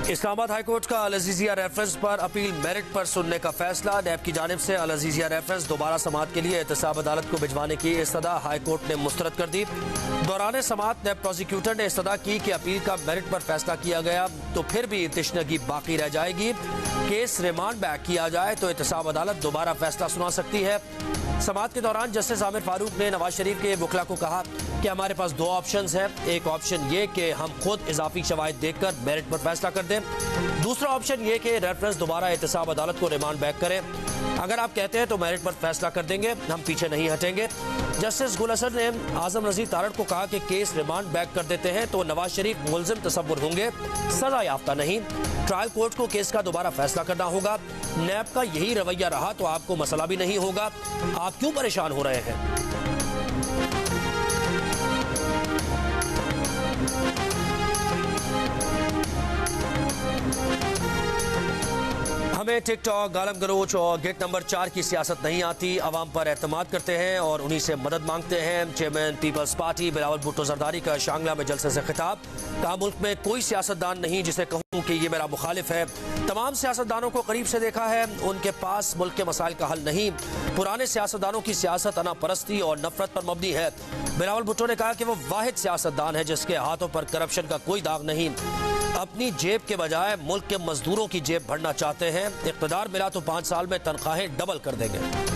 Islamabad high court का अल Aziziya reference पर appeal merit पर सुनने का फैसला। नैब की जानिब से अल अज़ीज़िया रेफरेंस दोबारा समाअत के लिए एहतसाब अदालत को भिजवाने की इस्तदा हाईकोर्ट ने मुस्तरद कर दी। दौरान समाअत नैब प्रोसिक्यूटर ने इस्तदा की कि अपील का मेरिट पर फैसला किया गया तो फिर भी तशनगी बाकी रह जाएगी। केस रिमांड बैक किया जाए तो एहतसाब अदालत दोबारा फैसला सुना सकती है। समाअत के दौरान जस्टिस आमिर फारूक ने नवाज शरीफ के वकला को कहा कि हमारे पास दो ऑप्शंस हैं। एक ऑप्शन ये कि हम खुद इजाफी शवाहिद देखकर मेरिट पर फैसला कर दें, दूसरा ऑप्शन ये कि रेफरेंस दोबारा एहतसाब अदालत को रिमांड बैक करें। अगर आप कहते हैं तो मेरिट पर फैसला कर देंगे, हम पीछे नहीं हटेंगे। जस्टिस गुल हसन ने आजम रजीक तारड़ को कहा कि केस रिमांड बैक कर देते हैं तो नवाज शरीफ मुलजिम तस्वुर होंगे, सजा याफ्ता नहीं। ट्रायल कोर्ट को केस का दोबारा फैसला करना होगा। नैब का यही रवैया रहा तो आपको मसला भी नहीं होगा। आप क्यों परेशान हो रहे हैं? हमें टिकटॉक, गालम गलोच और गेट नंबर 4 की सियासत नहीं आती। अवाम पर एतमाद करते हैं और उन्हीं से मदद मांगते हैं। चेयरमैन पीपल्स पार्टी बिलावल भुट्टो जरदारी का शांगला में जलसे से खिताब। कहा, मुल्क में कोई सियासतदान नहीं जिसे कहूँ कि ये मेरा मुखालिफ है। तमाम सियासतदानों को करीब से देखा है, उनके पास मुल्क के मसाइल का हल नहीं। पुराने सियासतदानों की सियासत अना परस्ती और नफरत पर मबनी है। बिलावल भुट्टो ने कहा कि वो वाहिद सियासतदान है जिसके हाथों पर करप्शन का कोई दाग नहीं। अपनी जेब के बजाय मुल्क के मजदूरों की जेब भरना चाहते हैं। इक़्तिदार मिला तो 5 साल में तनख्वाहें डबल कर देंगे।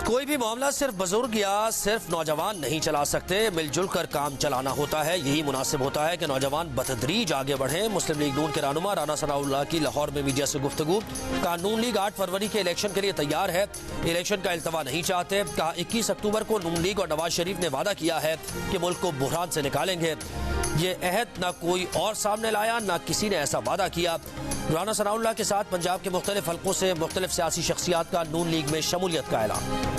कोई भी मामला सिर्फ बुजुर्ग या सिर्फ नौजवान नहीं चला सकते, मिलजुल कर काम चलाना होता है। यही मुनासिब होता है कि नौजवान बतदरीज आगे बढ़े। मुस्लिम लीग नून के रहनुमा राना सनाउल्लाह की लाहौर में मीडिया से गुफ्तगू। कहा, नून लीग 8 फरवरी के इलेक्शन के लिए तैयार है, इलेक्शन का इल्तवा नहीं चाहते। कहा, 21 अक्टूबर को नून लीग और नवाज शरीफ ने वादा किया है कि मुल्क को बुहरान से निकालेंगे। ये अहद न कोई और सामने लाया, न किसी ने ऐसा वादा किया। राना सनाउल्लाह के साथ पंजाब के मुख्तलिफ हल्कों से मुख्तलिफ सियासी शख्सियात का नून लीग में शमूलियत का ऐलान।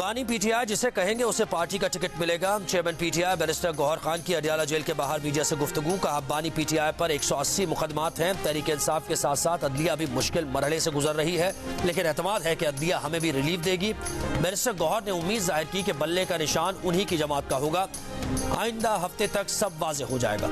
बानी पीटीआई जिसे कहेंगे उसे पार्टी का टिकट मिलेगा। Chairman PTI barrister Gohar Khan की अडियाला जेल के बाहर मीडिया से गुफ्तगू। कहा, बानी पीटीआई पर 180 मुकदमात हैं। तहरीक इंसाफ के साथ साथ अदलिया भी मुश्किल मरहले से गुजर रही है, लेकिन एतमाद है कि अदलिया हमें भी रिलीफ देगी। बैरिस्टर गौहर ने उम्मीद जाहिर की कि बल्ले का निशान उन्हीं की जमात का होगा। आइंदा हफ्ते तक सब वाज़ेह हो जाएगा।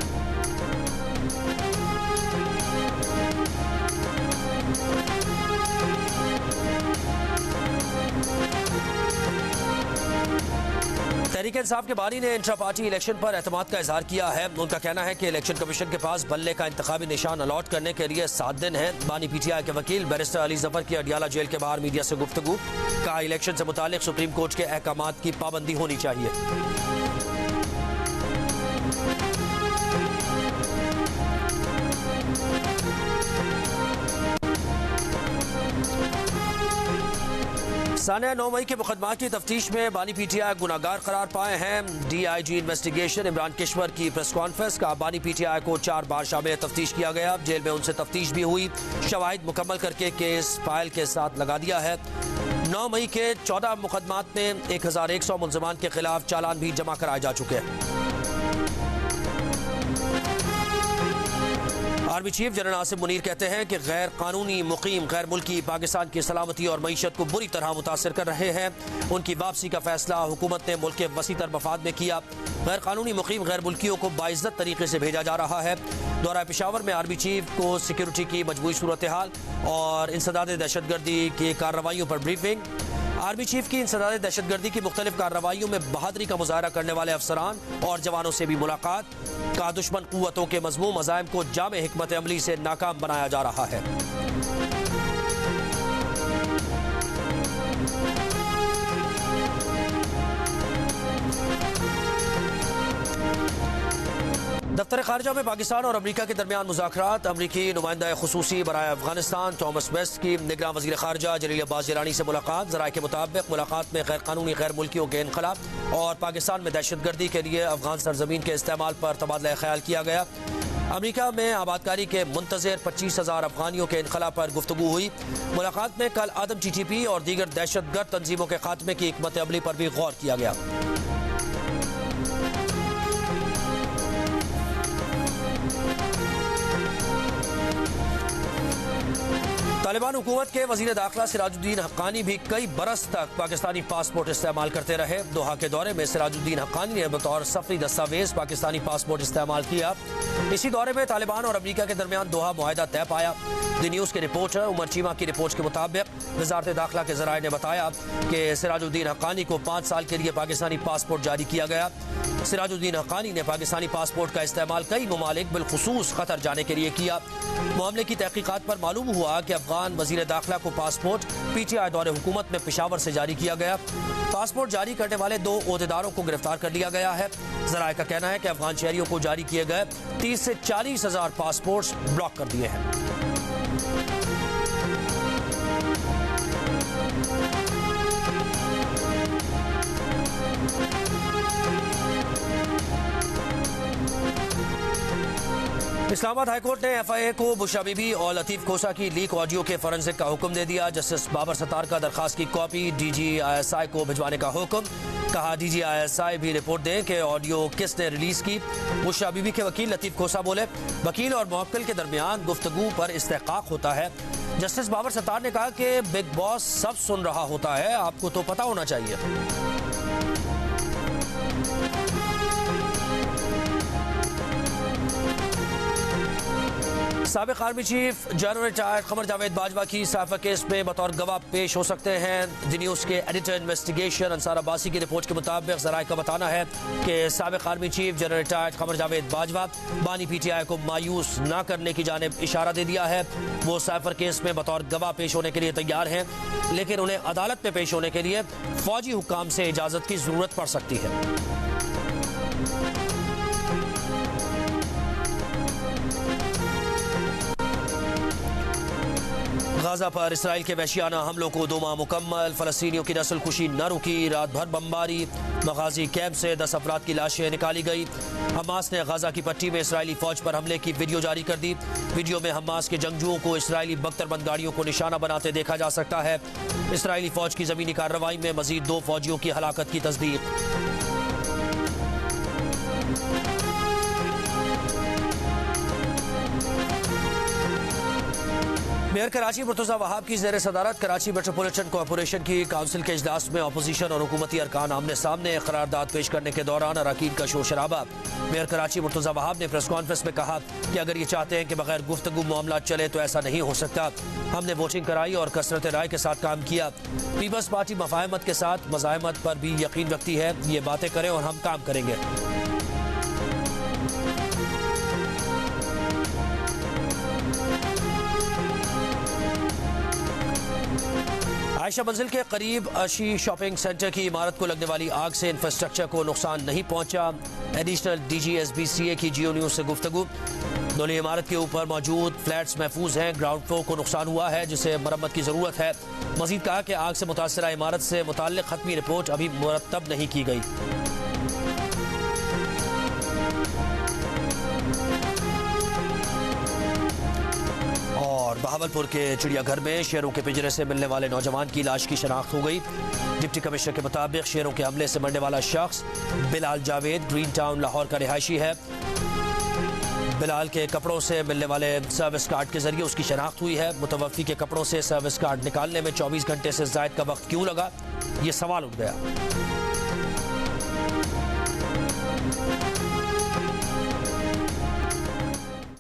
तहरीक इंसाफ के बानी ने इंट्रा पार्टी इलेक्शन पर एतमाद का इजहार किया है। उनका कहना है कि इलेक्शन कमीशन के पास बल्ले का इंतखाबी निशान अलॉट करने के लिए 7 दिन है। बानी पीटीआई के वकील बैरिस्टर अली जफर की अडियाला जेल के बाहर मीडिया से गुफ्तगू। कहा, इलेक्शन से मुतालिक सुप्रीम कोर्ट के अहकामात की पाबंदी होनी चाहिए। सानिया 9 मई के मुकदमा की तफ्तीश में बानी पीटीआई गुनाहगार करार पाए हैं। डीआईजी इन्वेस्टिगेशन इमरान किश्वर की प्रेस कॉन्फ्रेंस। का बानी पीटीआई को 4 बार शामिल तफ्तीश किया गया। जेल में उनसे तफ्तीश भी हुई। शवाहिद मुकम्मल करके केस फाइल के साथ लगा दिया है। 9 मई के 14 मुकदमात में 1100 मुल्जिमान के खिलाफ चालान भी जमा कराए जा चुके हैं। Army chief general Asim Munir कहते हैं कि गैर कानूनी मुकीम गैर मुल्की पाकिस्तान की सलामती और मईशत को बुरी तरह मुतासर कर रहे हैं। उनकी वापसी का फैसला हुकूमत ने मुल्क के वसीतर मफाद में किया। गैर कानूनी मुकीम गैर मुल्कियों को बाइज्जत तरीके से भेजा जा रहा है। दौरा पेशावर में आर्मी चीफ को सिक्योरिटी की मजबूरी सूरत हाल और इंसदाद दहशतगर्दी की कार्रवाइयों पर ब्रीफिंग। आर्मी चीफ की इंसदाद दहशतगर्दी की मुख्तलिफ कार्रवाइयों में बहादुरी का मुजाहरा करने वाले अफसरान और जवानों से भी मुलाकात। का दुश्मन कुव्वतों के मज़मूम अज़ाइम को जामे हिकमत अमली से नाकाम बनाया जा रहा है। दफ्तर खारजा में पाकिस्तान और अमरीका के दरमियान मुज़ाकरात। अमरीकी नुमाइंदा खुसूसी बराए अफगानिस्तान टॉमस वेस्ट की निगरान वज़ीर खारजा जलील अब्बास जिलानी से मुलाकात। ज़राए के मुताबिक मुलाकात में गैर कानूनी गैर मुल्कियों के इनखला और पाकिस्तान में दहशतगर्दी के लिए अफगान सरजमीन के इस्तेमाल पर तबादला ख्याल किया गया। अमरीका में आबादकारी के मुंतज़िर 25,000 अफगानियों के इनखला पर गुफ्तगू हुई। मुलाकात में कल आदम TTP और दीगर दहशतगर्द तंजीमों के खात्मे की हिकमत अमली पर भी गौर किया गया। तालिबान हुकूमत के वजीर दाखिला सिराजुद्दीन हक्कानी भी कई बरस तक पाकिस्तानी पासपोर्ट इस्तेमाल करते रहे। दोहा के दौरे में सिराजुद्दीन हक्कानी ने बतौर सफरी दस्तावेज पाकिस्तानी पासपोर्ट इस्तेमाल किया। इसी दौरे में तालिबान और अमरीका के दरमियान दोहा मुआहिदा तय पाया। द न्यूज़ के रिपोर्टर उमर चीमा की रिपोर्ट के मुताबिक वजारत दाखिला के जराये ने बताया कि सिराजुद्दीन हक्कानी को 5 साल के लिए पाकिस्तानी पासपोर्ट जारी किया गया। सिराजुद्दीन हक्कानी ने पाकिस्तानी पासपोर्ट का इस्तेमाल कई ममालिक बिलखुसूस कतर जाने के लिए किया। मामले की तहकीकात पर मालूम हुआ कि अफगान वजीर दाखिला को पासपोर्ट PTI दौरे हुकूमत में पेशावर से जारी किया गया। पासपोर्ट जारी करने वाले 2 ओहदेदारों को गिरफ्तार कर लिया गया है। जराये का कहना है कि अफगान शहरियों को जारी किए गए 30 से 40 हजार पासपोर्ट ब्लॉक कर दिए हैं। इस्लामाबाद हाईकोर्ट ने FIA को बुशरा बीबी और लतीफ खोसा की लीक ऑडियो के फॉरेंसिक का हुक्म दे दिया। जस्टिस बाबर सत्तार का दरखास्त की कॉपी DG ISI को भिजवाने का हुक्म। कहा DG ISI भी रिपोर्ट दें कि ऑडियो किसने रिलीज की। बुशरा बीबी के वकील लतीफ खोसा बोले, वकील और मुवक्किल के दरमियान गुफ्तगू पर इस्तेहकाक होता है। जस्टिस बाबर सत्तार ने कहा कि बिग बॉस सब सुन रहा होता है, आपको तो पता होना चाहिए। साबिक army chief general retired Qamar Javed Bajwa की साफा केस में बतौर गवाह पेश हो सकते हैं। द न्यूज़ के एडिटर इन्वेस्टिगेशन अंसार अब्बासी की रिपोर्ट के मुताबिक ज़राए का बताना है कि साबिक army chief general retired Qamar Javed Bajwa बानी PTI को मायूस न करने की जानिब इशारा दे दिया है। वो साइफर केस में बतौर गवाह पेश होने के लिए तैयार हैं, लेकिन उन्हें अदालत में पेश होने के लिए फौजी हुक्काम से इजाज़त की ज़रूरत पड़ सकती है। गाजा पर इसराइल के वहशियाना हमलों को 2 माह मुकम्मल। फलस्तीनियों की नस्ल खुशी न रुकी। रात भर बमबारी। मगाजी कैंप से 10 अफराद की लाशें निकाली गई। हमास ने गाजा की पट्टी में इसराइली फौज पर हमले की वीडियो जारी कर दी। वीडियो में हमास के जंगजुओं को इसराइली बख्तरबंद गाड़ियों को निशाना बनाते देखा जा सकता है। इसराइली फौज की जमीनी कार्रवाई में मजीद 2 फौजियों की हलाकत की तस्दीक। मेयर कराची मुर्तज़ा वहाब की ज़ेर सदारत कराची मेट्रोपॉलिटन कॉरपोरेशन की काउंसिल के इजलास में अपोजिशन और हुकूमती अरकान आमने सामने। करारदाद पेश करने के दौरान अरकान का शोर शराबा। मेयर कराची मुर्तज़ा वहाब ने प्रेस कॉन्फ्रेंस में कहा कि अगर ये चाहते हैं कि बगैर गुफ्तगू मामला चले तो ऐसा नहीं हो सकता। हमने वोटिंग कराई और कसरत राय के साथ काम किया। पीपल्स पार्टी मफाहमत के साथ मज़ाहमत पर भी यकीन रखती है। ये बातें करें और हम काम करेंगे। आयशा मंजिल के करीब अशी शॉपिंग सेंटर की इमारत को लगने वाली आग से इंफ्रास्ट्रक्चर को नुकसान नहीं पहुंचा। एडिशनल DG SBCA की जियो न्यूज़ से गुफ्तगू। दोनों इमारत के ऊपर मौजूद फ्लैट्स महफूज हैं। ग्राउंड फ्लोर को नुकसान हुआ है जिसे मरम्मत की ज़रूरत है। मजीद कहा कि आग से मुतासरा इमारत से मुताल्लिक खत्मी रिपोर्ट अभी मुरतब नहीं की गई। और बहावलपुर के चिड़ियाघर में शेरों के पिंजरे से मिलने वाले नौजवान की लाश की शनाख्त हो गई। डिप्टी कमिश्नर के मुताबिक शेरों के हमले से मरने वाला शख्स बिलाल जावेद ग्रीन टाउन लाहौर का रिहायशी है। बिलाल के कपड़ों से मिलने वाले सर्विस कार्ड के जरिए उसकी शनाख्त हुई है। मुतवफ़ी के कपड़ों से सर्विस कार्ड निकालने में 24 घंटे से ज़ायद का वक्त क्यों लगा, ये सवाल उठ गया।